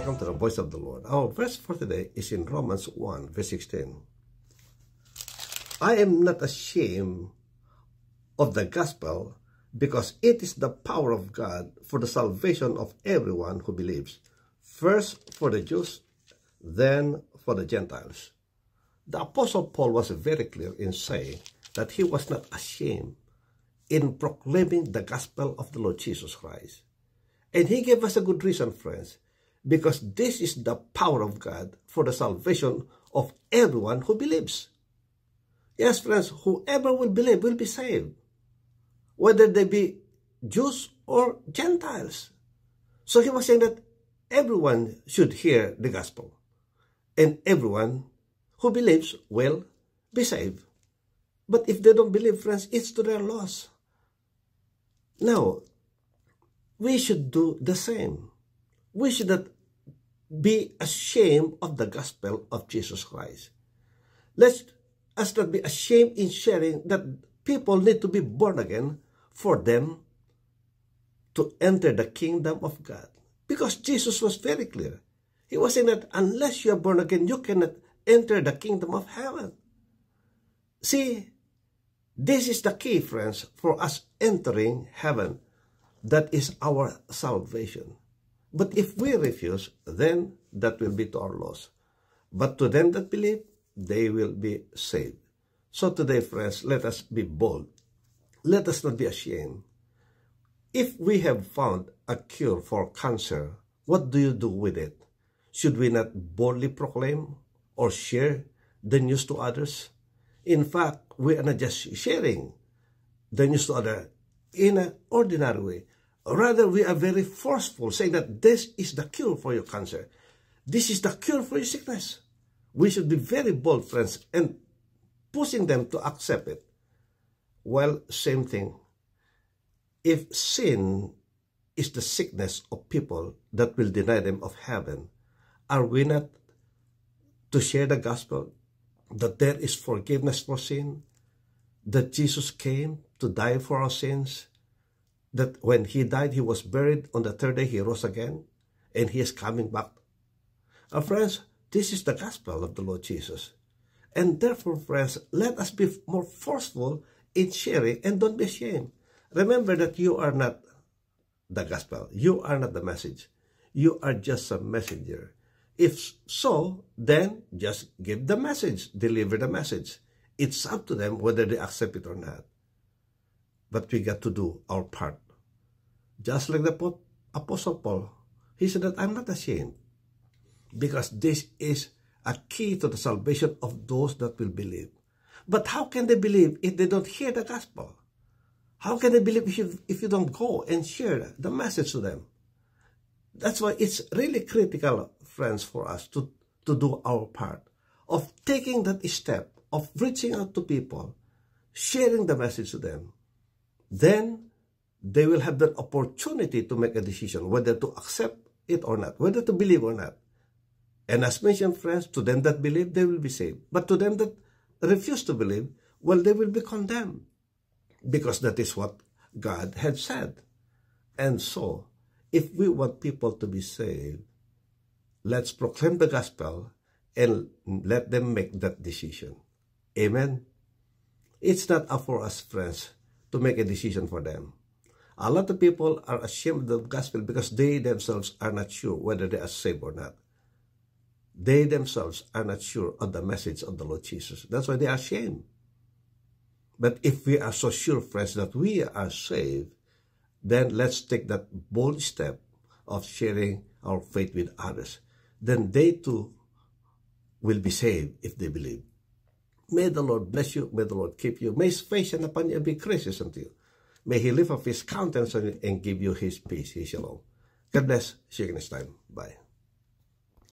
welcome to the Voice of the Lord. Our verse for today is in Romans 1, verse 16. I am not ashamed of the gospel, because it is the power of God for the salvation of everyone who believes, first for the Jews, then for the Gentiles. The Apostle Paul was very clear in saying that he was not ashamed in proclaiming the gospel of the Lord Jesus Christ. And he gave us a good reason, friends, because this is the power of God for the salvation of everyone who believes. Yes, friends, whoever will believe will be saved, whether they be Jews or Gentiles. So he was saying that everyone should hear the gospel, and everyone who believes will be saved. But if they don't believe, friends, it's to their loss. Now, we should do the same. We should not be ashamed of the gospel of Jesus Christ. Let us not be ashamed in sharing that people need to be born again for them to enter the kingdom of God. Because Jesus was very clear. He was saying that unless you are born again, you cannot enter the kingdom of heaven. See, this is the key, friends, for us entering heaven. That is our salvation. But if we refuse, then that will be to our loss. But to them that believe, they will be saved. So today, friends, let us be bold. Let us not be ashamed. If we have found a cure for cancer, what do you do with it? Should we not boldly proclaim or share the news to others? In fact, we are not just sharing the news to others in an ordinary way. Rather, we are very forceful, saying that this is the cure for your cancer. This is the cure for your sickness. We should be very bold, friends, and pushing them to accept it. Well, same thing. If sin is the sickness of people that will deny them of heaven, are we not to share the gospel that there is forgiveness for sin, that Jesus came to die for our sins, that when he died, he was buried, on the third day he rose again, and he is coming back? Our friends, this is the gospel of the Lord Jesus. And therefore, friends, let us be more forceful in sharing and don't be ashamed. Remember that you are not the gospel. You are not the message. You are just a messenger. If so, then just give the message, deliver the message. It's up to them whether they accept it or not. But we got to do our part. Just like the Apostle Paul, he said that I'm not ashamed, because this is a key to the salvation of those that will believe. But how can they believe if they don't hear the gospel? How can they believe if you don't go and share the message to them? That's why it's really critical, friends, for us to do our part of taking that step of reaching out to people, sharing the message to them. Then they will have that opportunity to make a decision whether to accept it or not, whether to believe or not. And as mentioned, friends, to them that believe, they will be saved. But to them that refuse to believe, well, they will be condemned, because that is what God had said. And so, if we want people to be saved, let's proclaim the gospel and let them make that decision. Amen? It's not up for us, friends, to make a decision for them. A lot of people are ashamed of the gospel because they themselves are not sure whether they are saved or not. They themselves are not sure of the message of the Lord Jesus. That's why they are ashamed. But if we are so sure, friends, that we are saved, then let's take that bold step of sharing our faith with others. Then they too will be saved if they believe. May the Lord bless you. May the Lord keep you. May his face shine upon you and be gracious unto you. May he lift up his countenance on you and give you his peace, his shalom. God bless. See you next time. Bye.